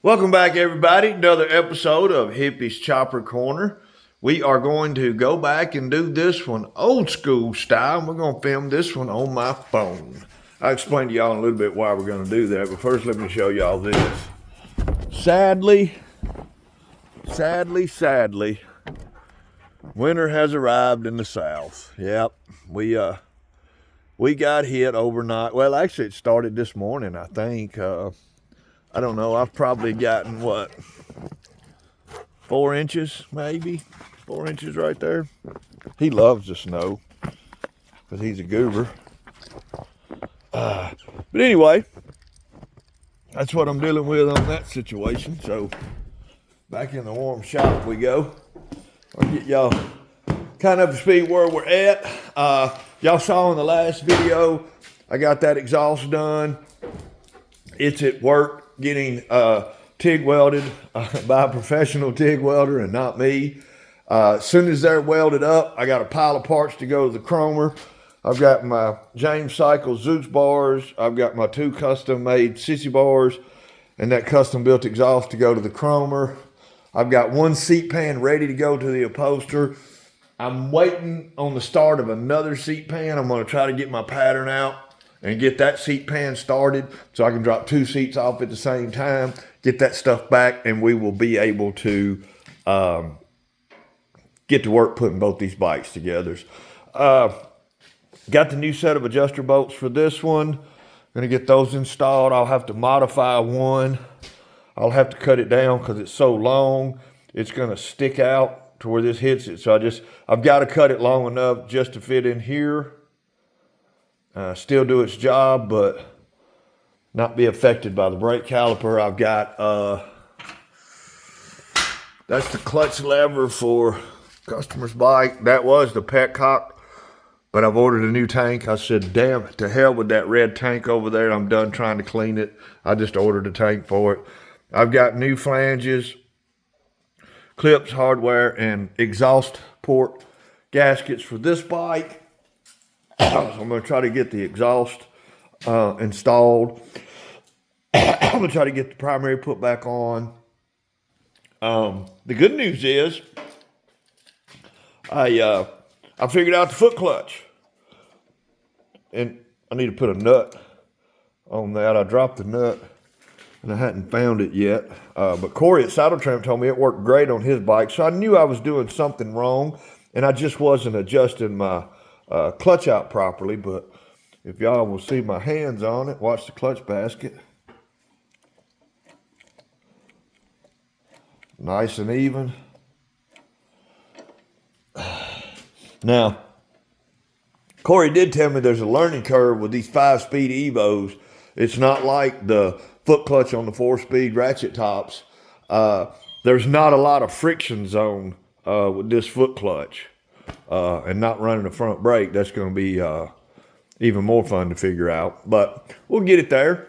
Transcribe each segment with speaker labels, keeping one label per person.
Speaker 1: Welcome back, everybody. Another episode of Hippie's Chopper Corner. We are going to go back and do this one old school style. We're going to film this one on my phone. I'll explain to y'all in a little bit why we're going to do that, but first let me show y'all this. Sadly, winter has arrived in the South. Yep, we got hit overnight. Well, actually, it started this morning, I think. I don't know. I've probably gotten, 4 inches, maybe? 4 inches right there. He loves the snow because he's a goober. But anyway, that's what I'm dealing with on that situation. So back in the warm shop we go. I'll get y'all kind of up to speed where we're at. Y'all saw in the last video, I got that exhaust done. It's at work getting TIG welded by a professional TIG welder and not me. As soon as they're welded up, I got a pile of parts to go to the chromer. I've got my James Cycle Zeus bars. I've got my 2 custom made sissy bars and that custom built exhaust to go to the chromer. I've got 1 seat pan ready to go to the upholster. I'm waiting on the start of another seat pan. I'm going to try to get my pattern out and get that seat pan started so I can drop 2 seats off at the same time, get that stuff back, and we will be able to get to work putting both these bikes together. Got the new set of adjuster bolts for this one. Gonna get those installed. I'll have to modify one. I'll have to cut it down because it's so long. It's gonna stick out to where this hits it. So I've got to cut it long enough just to fit in here. Still do its job, but not be affected by the brake caliper. I've got, that's the clutch lever for customer's bike. That was the petcock, but I've ordered a new tank. I said, damn it, to hell with that red tank over there. I'm done trying to clean it. I just ordered a tank for it. I've got new flanges, clips, hardware, and exhaust port gaskets for this bike. So I'm going to try to get the exhaust installed. I'm going to try to get the primary put back on. The good news is I figured out the foot clutch. And I need to put a nut on that. I dropped the nut and I hadn't found it yet. But Corey at Saddle Tramp told me it worked great on his bike. So I knew I was doing something wrong and I just wasn't adjusting my clutch out properly. But if y'all will see my hands on it, watch the clutch basket. Nice and even. Now, Corey did tell me there's a learning curve with these 5-speed Evos. It's not like the foot clutch on the 4-speed ratchet tops. There's not a lot of friction zone with this foot clutch. And not running a front brake, that's going to be even more fun to figure out. But we'll get it there.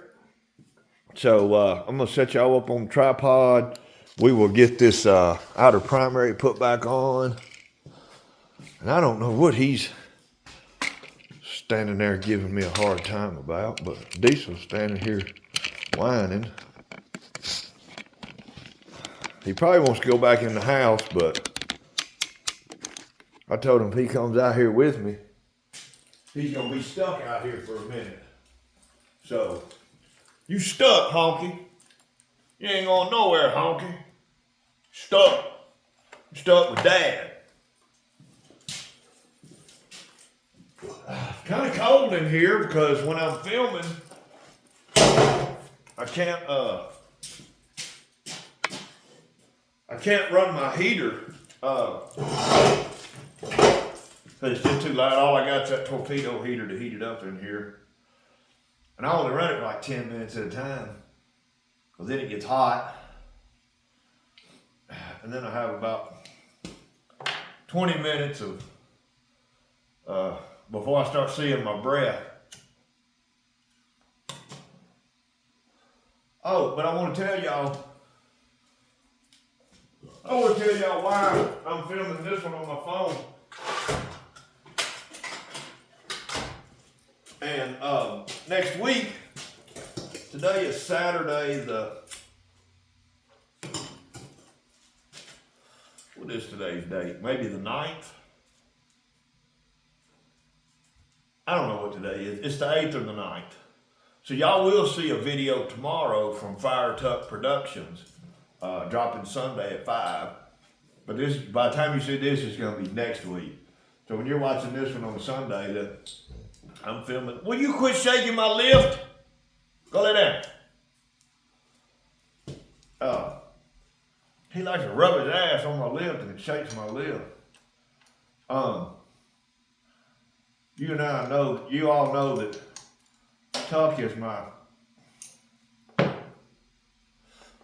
Speaker 1: So I'm going to set y'all up on the tripod. We will get this outer primary put back on. And I don't know what he's standing there giving me a hard time about, but Diesel's standing here whining. He probably wants to go back in the house, but I told him if he comes out here with me, he's going to be stuck out here for a minute. So, you stuck, Honky. You ain't going nowhere, Honky. Stuck. You stuck with Dad. Kind of cold in here because when I'm filming, I can't run my heater. It's just too loud. All I got is that torpedo heater to heat it up in here. And I only run it for like 10 minutes at a time. Because then it gets hot. And then I have about 20 minutes of before I start seeing my breath. Oh, but I want to tell y'all why I'm filming this one on my phone. And next week, today is Saturday the What is today's date? Maybe the 9th? I don't know what today is. It's the 8th or the 9th. So y'all will see a video tomorrow from Fire Tuck Productions, dropping Sunday at 5. But this, by the time you see this, it's going to be next week. So when you're watching this one on Sunday, I'm filming. Will you quit shaking my lift? Go lay down. He likes to rub his ass on my lift and it shakes my lift. You all know that Tuck is my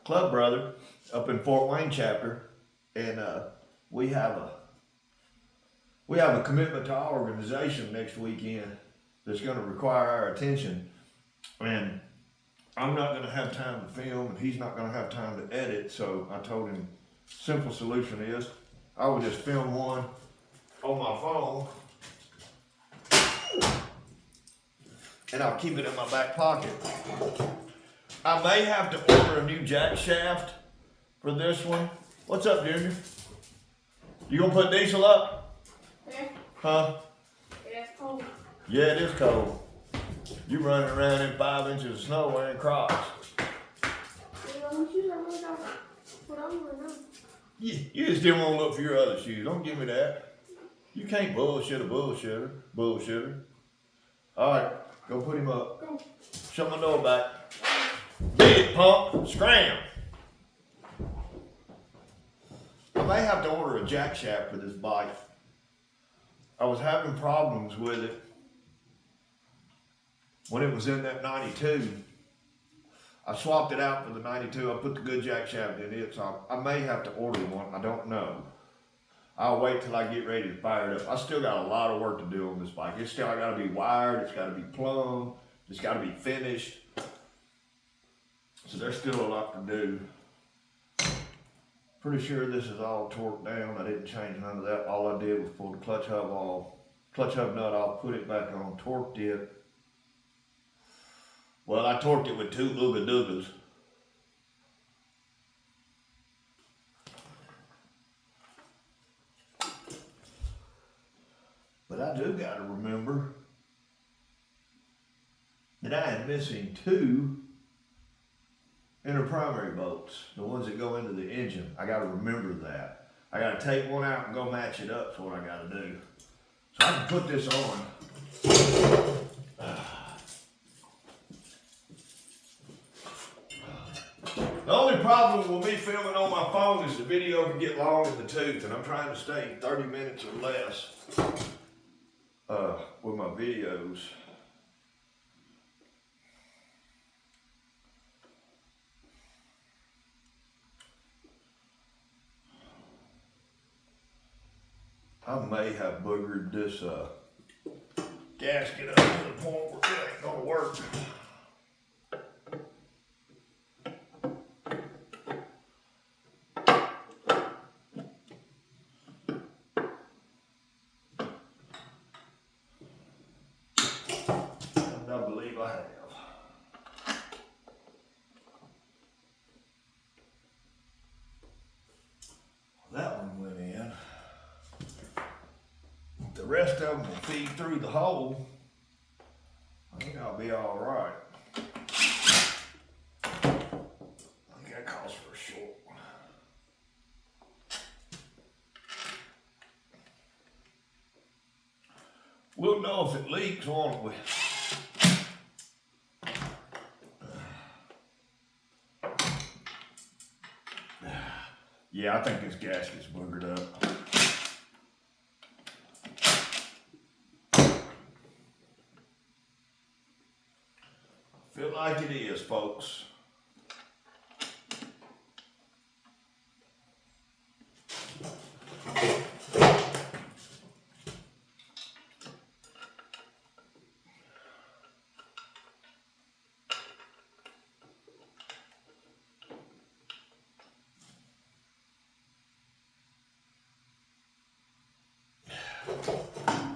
Speaker 1: club brother up in Fort Wayne chapter, and we have a commitment to our organization next weekend that's going to require our attention, and I'm not going to have time to film, and he's not going to have time to edit. So I told him, simple solution is I will just film one on my phone, and I'll keep it in my back pocket. I may have to order a new jack shaft for this one. What's up, Junior? You gonna put diesel up?
Speaker 2: Yeah.
Speaker 1: Huh?
Speaker 2: Yeah, it's cold.
Speaker 1: Yeah, it is cold. You running around in 5 inches of snow wearing Crocs. You just didn't want to look for your other shoes. Don't give me that. You can't bullshit a bullshitter. All right, go put him up.
Speaker 2: Go.
Speaker 1: Shut my door back. Beat it, pump. Scram. I may have to order a jack shaft for this bike. I was having problems with it when it was in that 92. I swapped it out for the 92. I put the good jack shaft in it, so I may have to order one. I don't know. I'll wait till I get ready to fire it up. I still got a lot of work to do on this bike. It's still got to be wired. It's got to be plumbed. It's got to be finished. So there's still a lot to do. Pretty sure this is all torqued down. I didn't change none of that. All I did was pull the clutch hub nut off, put it back on, torqued it. Well, I torqued it with 2 Ooga Doogas. But I do got to remember that I am missing 2 inner primary bolts, the ones that go into the engine. I got to remember that. I got to take one out and go match it up. That's what I got to do. So I can put this on. The only problem with me filming on my phone is the video can get long in the tooth, and I'm trying to stay 30 minutes or less with my videos. I may have boogered this gasket up to the point where it ain't gonna work. I believe I have. That one went in. The rest of them will feed through the hole. I think I'll be all right. I think that calls for a short one. We'll know if it leaks, won't we? Yeah, I think this gasket's boogered up. Feel like it is, folks.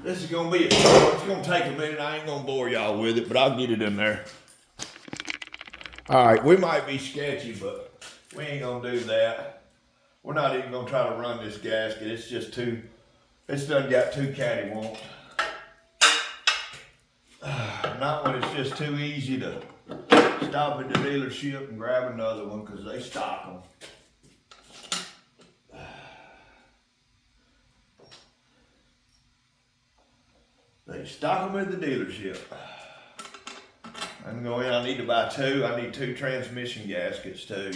Speaker 1: This is gonna be a short. It's gonna take a minute. I ain't gonna bore y'all with it, but I'll get it in there. All right, we might be sketchy, but we ain't gonna do that. We're not even gonna try to run this gasket. It's just too, it's done got too cattywamped. Not when it's just too easy to stop at the dealership and grab another one because they stock them. They stock them at the dealership. I'm going, I need to buy two. I need 2 transmission gaskets too.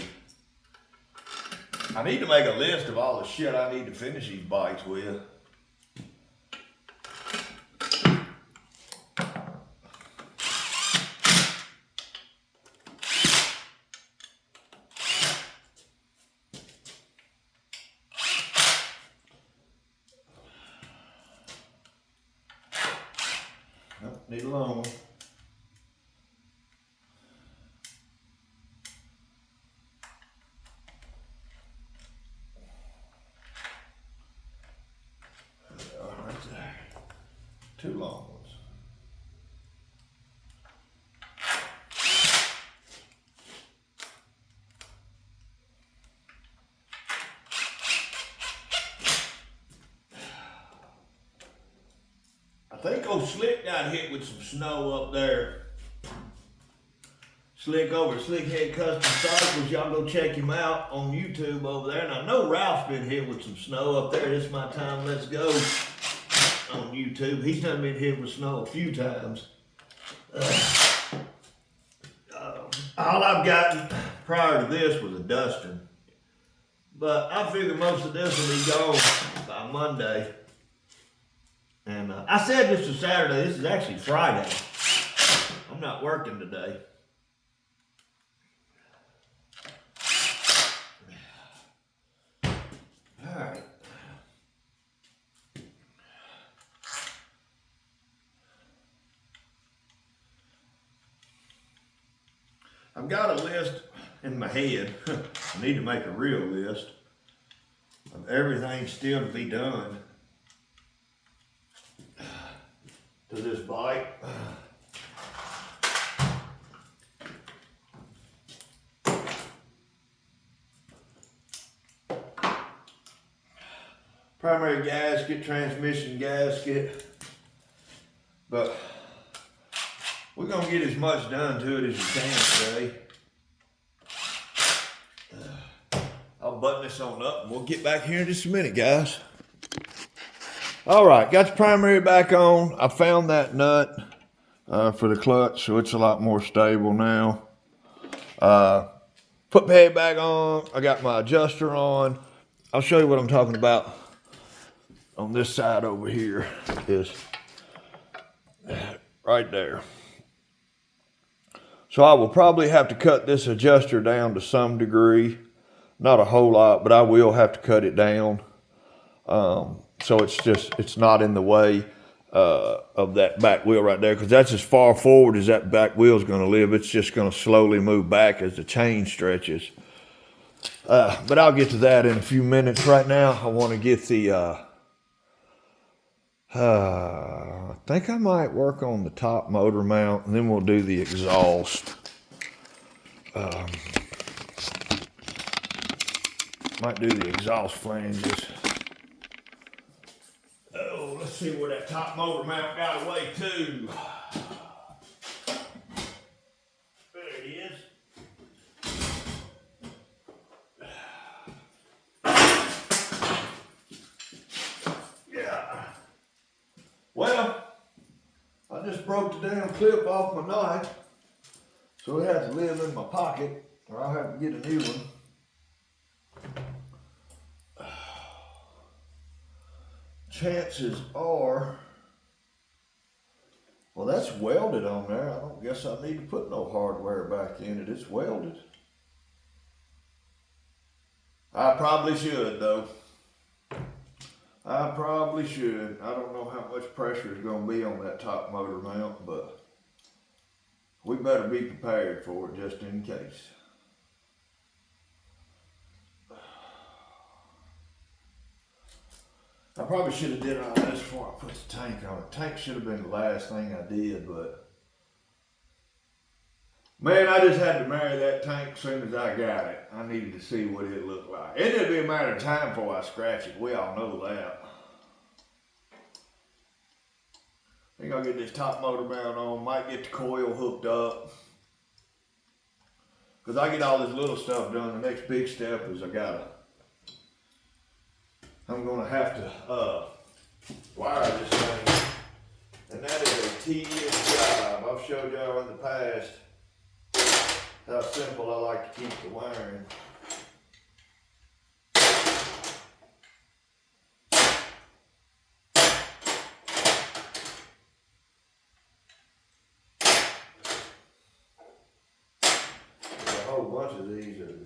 Speaker 1: I need to make a list of all the shit I need to finish these bikes with. Nope, need a long one. Right there. 2 long ones. I think old Slick got hit with some snow up there. Slick over Slickhead Custom Cycles. Y'all go check him out on YouTube over there. And I know Ralph's been hit with some snow up there. This is my time, let's go on YouTube. He's done been hit with snow a few times. All I've gotten prior to this was a dusting. But I figure most of this will be gone by Monday. And I said this was Saturday. This is actually Friday. I'm not working today. All right. I've got a list in my head. I need to make a real list of everything still to be done to this bike. Primary gasket, transmission gasket, but we're gonna get as much done to it as we can today. I'll button this on up and we'll get back here in just a minute, guys. All right, got the primary back on. I found that nut for the clutch, so it's a lot more stable now. Put the head back on. I got my adjuster on. I'll show you what I'm talking about on this side over here. Is right there. So I will probably have to cut this adjuster down to some degree. Not a whole lot, but I will have to cut it down. So it's not in the way of that back wheel right there, because that's as far forward as that back wheel is going to live. It's just going to slowly move back as the chain stretches. But I'll get to that in a few minutes. Right now, I want to get the, I think I might work on the top motor mount, and then we'll do the exhaust. Might do the exhaust flanges. Oh, let's see where that top motor mount got away to. There it is. Yeah. Well, I just broke the damn clip off my knife, so it has to live in my pocket, or I'll have to get a new one. Chances are, well, that's welded on there. I don't guess I need to put no hardware back in it. It's welded. I probably should, though. I probably should. I don't know how much pressure is going to be on that top motor mount, but we better be prepared for it just in case. I probably should have did all this before I put the tank on. The tank should have been the last thing I did, but Man, I just had to marry that tank as soon as I got it. I needed to see what it looked like. It'd be a matter of time before I scratch it. We all know that. I think I'll get this top motor mount on. Might get the coil hooked up. Because I get all this little stuff done. The next big step is I'm going to have to wire this thing. And that is a tedious job. I've showed y'all in the past how simple I like to keep the wiring. There's a whole bunch of these are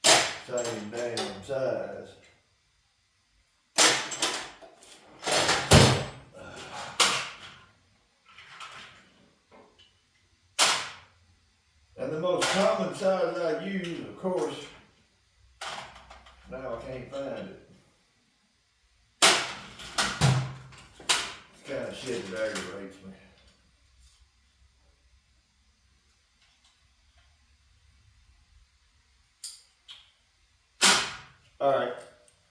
Speaker 1: the same damn size. And the most common size I use, of course, now I can't find it. It's kind of shit that aggravates me. Alright,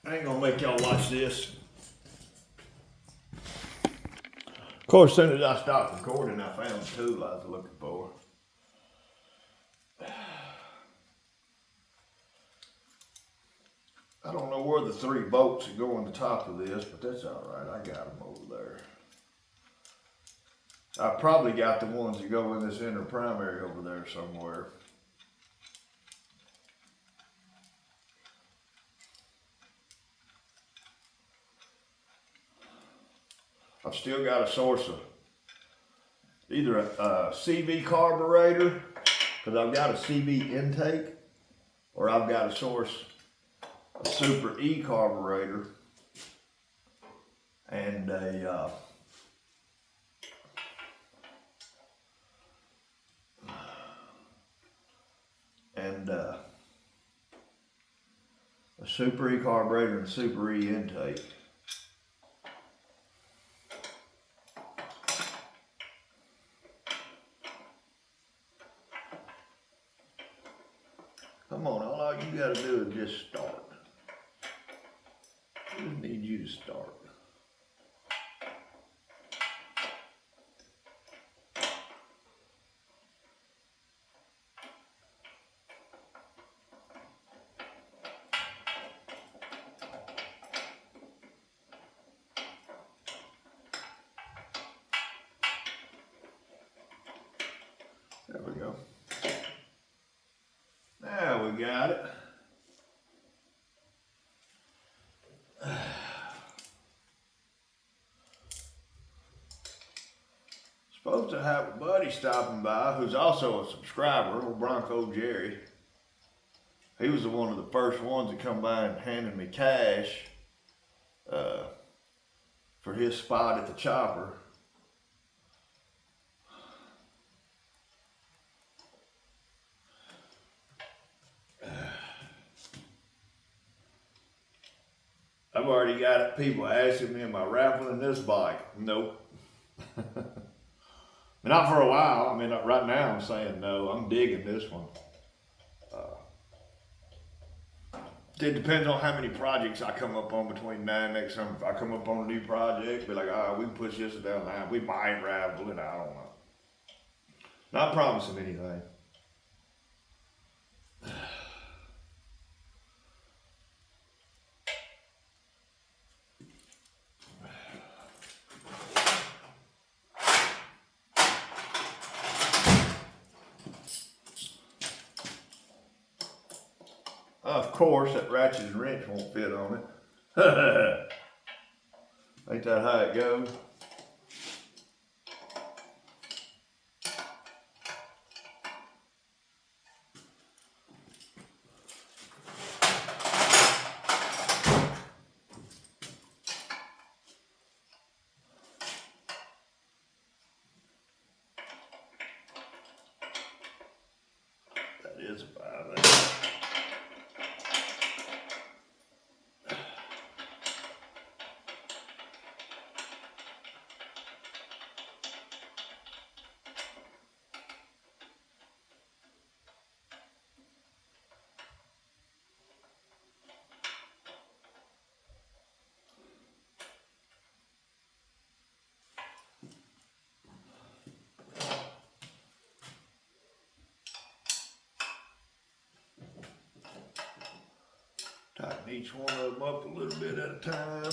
Speaker 1: I ain't gonna make y'all watch this. Of course, as soon as I stopped recording, I found the tool I was looking for. I don't know where the 3 bolts that go on the top of this, but that's alright. I got them over there. I probably got the ones that go in this inner primary over there somewhere. I've still got a source of either a CV carburetor, because I've got a CV intake, or I've got a source a Super E carburetor and a Super E carburetor and Super E intake. Come on, all you gotta do is just start. I just need you to start. There we go. Now we got it. Supposed to have a buddy stopping by who's also a subscriber, old Bronco Jerry. He was one of the first ones that come by and handed me cash for his spot at the chopper. I've already got people asking me, am I raffling this bike? Nope. Not for a while. I mean, right now I'm saying no. I'm digging this one. It depends on how many projects I come up on between now and next summer. If I come up on a new project, be like, we can push this down the line. We might raffle it. I don't know. Not promising anything. Of course, that ratchet and wrench won't fit on it. Ain't that how it goes? That is a 5/8. Tighten each one of them up a little bit at a time.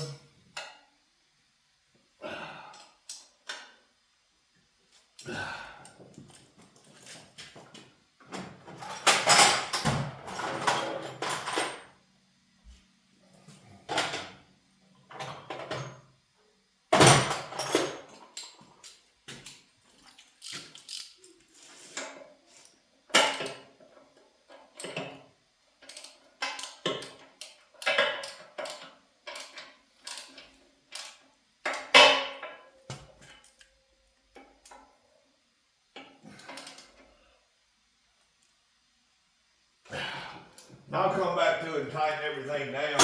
Speaker 1: Now I'll come back to it and tighten everything down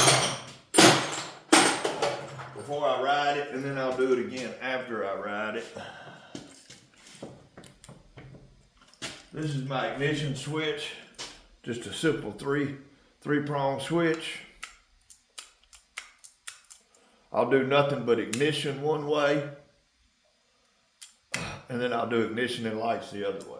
Speaker 1: before I ride it, and then I'll do it again after I ride it. This is my ignition switch, just a simple three-prong switch. I'll do nothing but ignition one way, and then I'll do ignition and lights the other way.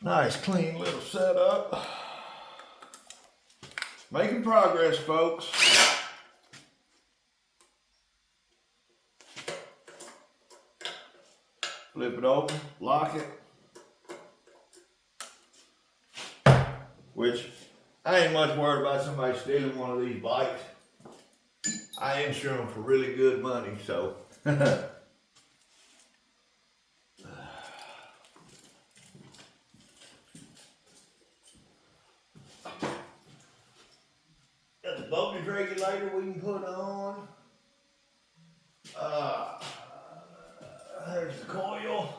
Speaker 1: Nice, clean little setup. Making progress, folks. Flip it open, lock it. Which, I ain't much worried about somebody stealing one of these bikes. I insure them for really good money, so. Voltage regulator we can put on. There's the coil.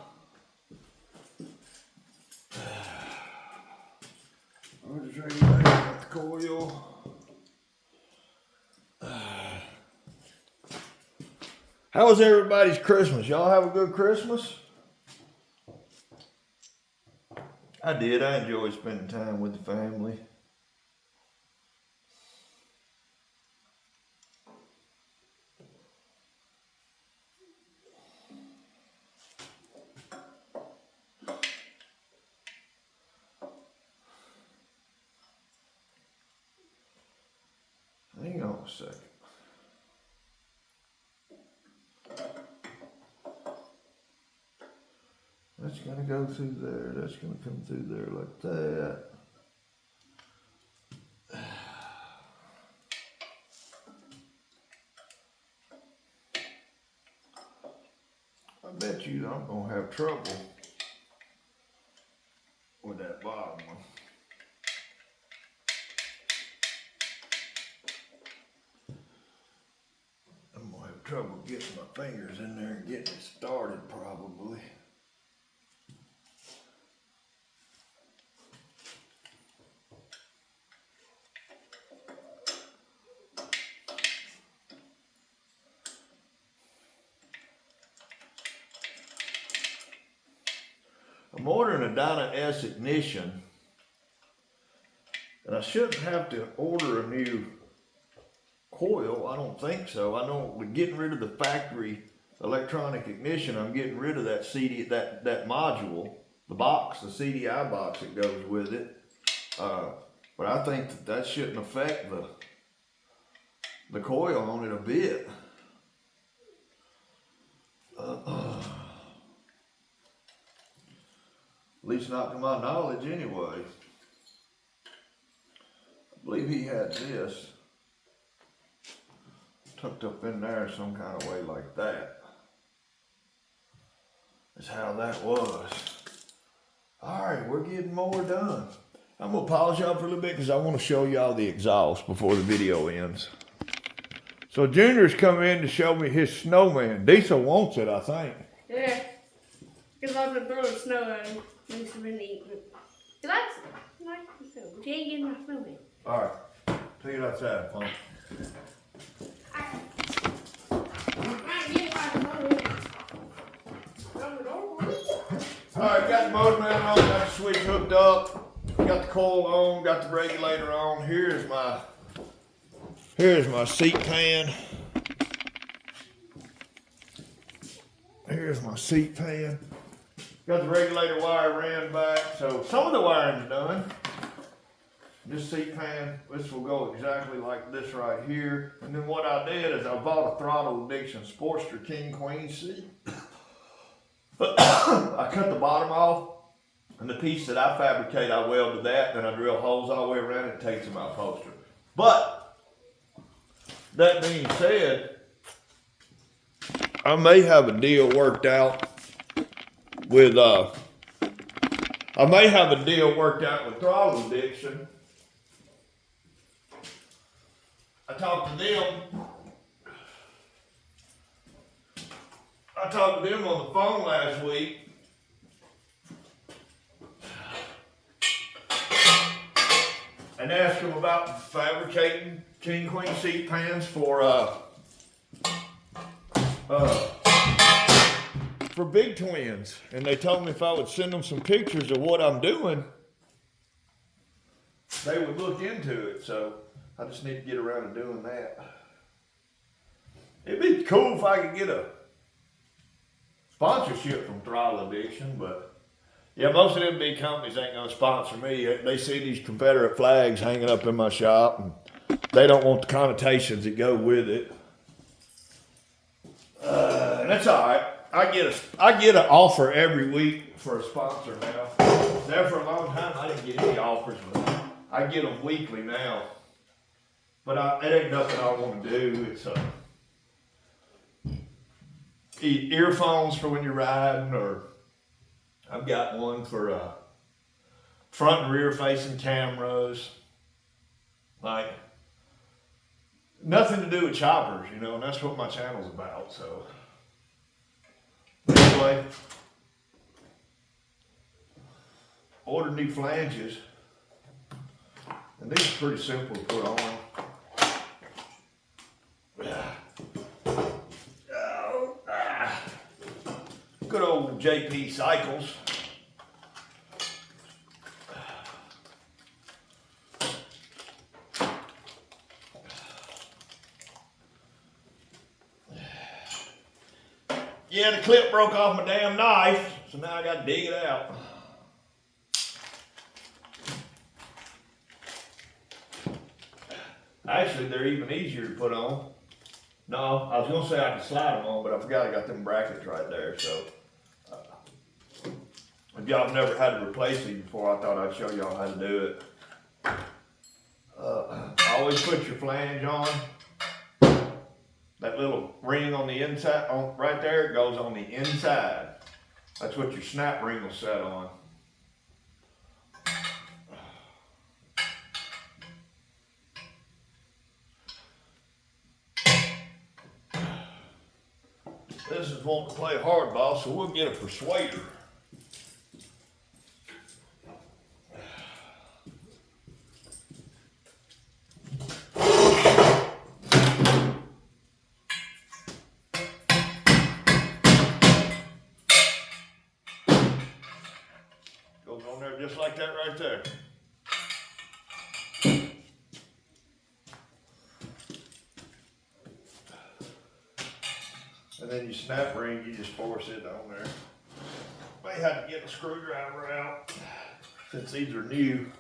Speaker 1: Voltage regulator, got the coil. How was everybody's Christmas? Y'all have a good Christmas? I did. I enjoyed spending time with the family. Hang on a second. That's going to go through there. That's going to come through there like that. I bet you I'm going to have trouble with that bottom one. Trouble getting my fingers in there and getting it started probably. I'm ordering a Dyna S ignition, and I shouldn't have to order a new coil. I don't think so. I know we're getting rid of the factory electronic ignition. I'm getting rid of that CD, that module, the box, the CDI box that goes with it. But I think that shouldn't affect the coil on it a bit. At least not to my knowledge anyway. I believe he had this tucked up in there some kind of way like that. That's how that was. Alright, we're getting more done. I'm going to pause y'all for a little bit because I want to show y'all the exhaust before the video ends. So Junior's come in to show me his snowman. Diesel wants it, I think.
Speaker 2: Yeah. Because I've been throwing snow at him. He's been eating it. He likes it. He likes the snow. But he ain't getting my snowman.
Speaker 1: Alright, take it outside, Punk. Alright, got the motor man on, got the switch hooked up, got the coil on, got the regulator on. Here's my Here's my seat pan. Here's my seat pan. Got the regulator wire ran back, so some of the wiring's done. This seat pan, this will go exactly like this right here. And then what I did is I bought a Throttle Addiction Sportster King Queen seat. I cut the bottom off, and the piece that I fabricate, I weld to that, then I drill holes all the way around it and take to my upholstery. But, that being said, I may have a deal worked out with Throttle Addiction. I talked to them on the phone last week. And asked them about fabricating King Queen seat pans for big twins. And they told me if I would send them some pictures of what I'm doing, they would look into it. So I just need to get around to doing that. It'd be cool if I could get a sponsorship from Throttle Addiction, but yeah, most of them big companies ain't gonna sponsor me. They see these Confederate flags hanging up in my shop, and they don't want the connotations that go with it. And that's all right. I get an offer every week for a sponsor now. There for a long time, I didn't get any offers, but I get them weekly now. But it ain't nothing I want to do. It's earphones for when you're riding, or I've got one for front and rear facing cameras. Like, nothing to do with choppers, you know, and that's what my channel's about, so. Anyway, ordered new flanges, and these are pretty simple to put on. Good old JP Cycles. Yeah, the clip broke off my damn knife, so now I gotta dig it out. Actually, they're even easier to put on. No, I was gonna say I could slide them on, but I forgot I got them brackets right there, so. If y'all have never had to replace these before, I thought I'd show y'all how to do it. Always put your flange on. That little ring on the inside, right there, it goes on the inside. That's what your snap ring will set on. This is wanting to play hardball, so we'll get a persuader. Goes on there just like that right there. And then your snap ring, you just force it on there. May have to get a screwdriver out since these are new.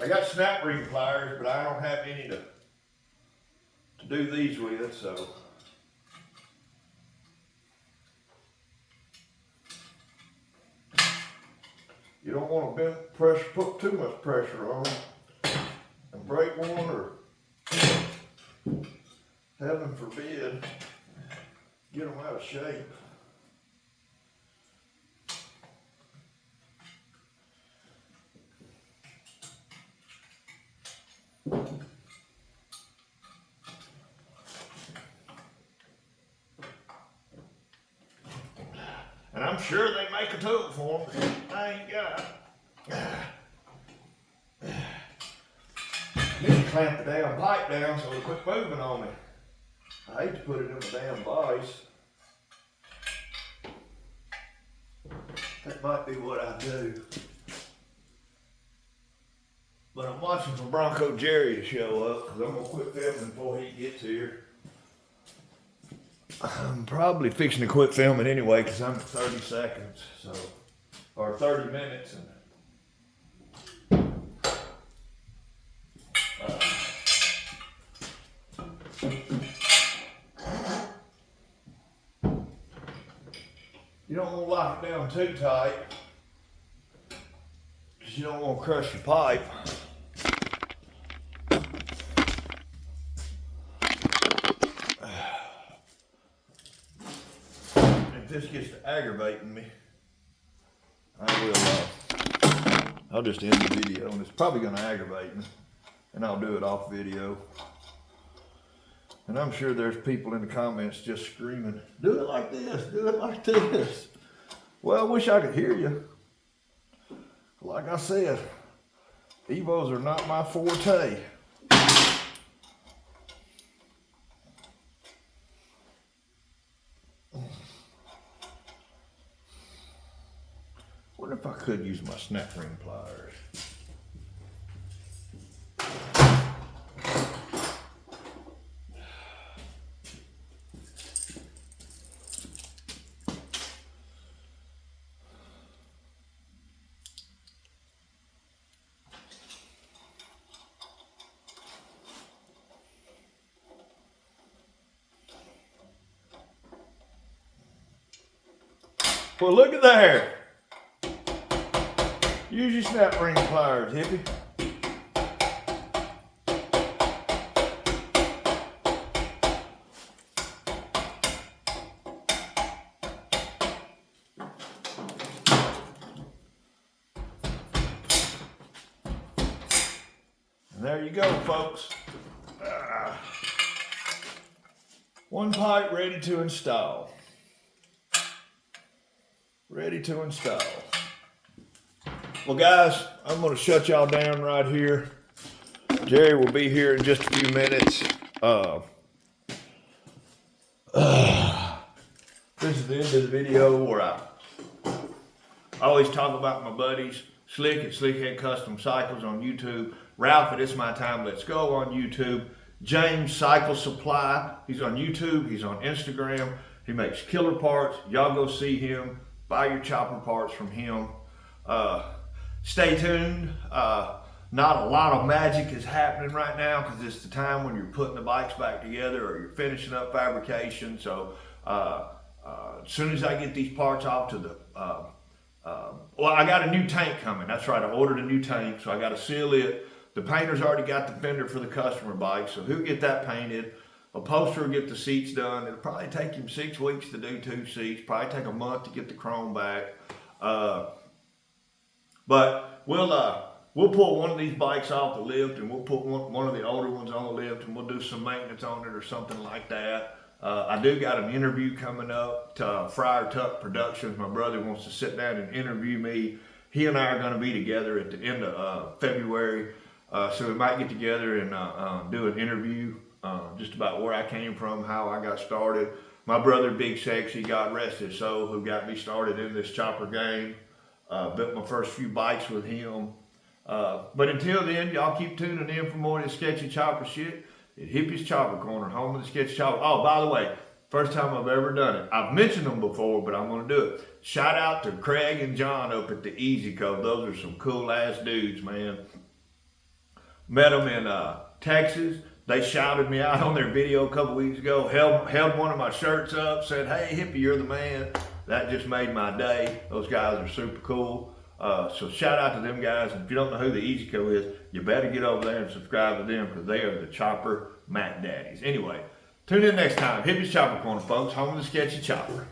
Speaker 1: I got snap ring pliers, but I don't have any to do these with, so. You don't want to put too much pressure on them and break one, or heaven forbid, get them out of shape. And I'm sure they make a tool for them. I ain't got. Need to clamp the damn pipe down so it quit moving on me. I hate to put it in the damn vise. That might be what I do. But I'm watching for Bronco Jerry to show up because I'm going to quit filming before he gets here. I'm probably fixing to quit filming anyway because I'm at 30 seconds, so, or 30 minutes. You don't want to lock it down too tight because you don't want to crush your pipe. If this gets to aggravating me, I'll just end the video, and it's probably going to aggravate me, and I'll do it off video. And I'm sure there's people in the comments just screaming, do it like this, do it like this. Well, I wish I could hear you. Like I said, Evos are not my forte. What if I could use my snap ring pliers? Well, look at there. Use your snap ring pliers, hippie. And there you go, folks. One pipe ready to install. Ready to install. Well, guys, I'm going to shut y'all down right here. Jerry will be here in just a few minutes. This is the end of the video where I always talk about my buddies, Slick at Slickhead Custom Cycles on YouTube. Ralph at It's My Time Let's Go on YouTube. James Cycle Supply, he's on YouTube, he's on Instagram. He makes killer parts. Y'all go see him. Buy your chopper parts from him. Stay tuned. Not a lot of magic is happening right now because it's the time when you're putting the bikes back together or you're finishing up fabrication. So as soon as I get these parts off to the, well, I got a new tank coming. That's right, I ordered a new tank, so I got to seal it. The painter's already got the fender for the customer bike, so he'll get that painted. Upholsterer will get the seats done. It'll probably take him 6 weeks to do 2 seats. Probably take a month to get the chrome back. But we'll pull one of these bikes off the lift and we'll put one of the older ones on the lift and we'll do some maintenance on it or something like that. I do got an interview coming up to Friar Tuck Productions. My brother wants to sit down and interview me. He and I are going to be together at the end of February. So we might get together and do an interview just about where I came from, how I got started. My brother, Big Sexy, God rest his soul, who got me started in this chopper game. Built my first few bikes with him. But until then, y'all keep tuning in for more of this sketchy chopper shit at Hippie's Chopper Corner, home of the sketchy chopper. Oh, by the way, first time I've ever done it. I've mentioned them before, but I'm going to do it. Shout out to Craig and John up at the Easy Code. Those are some cool ass dudes, man. Met them in Texas. They shouted me out on their video a couple weeks ago, held one of my shirts up, said, hey, Hippie, you're the man. That just made my day. Those guys are super cool. So shout out to them guys. And if you don't know who the Easy Co is, you better get over there and subscribe to them because they are the Chopper Mac Daddies. Anyway, tune in next time. Hippie's Chopper Corner, folks. Home of the sketchy chopper.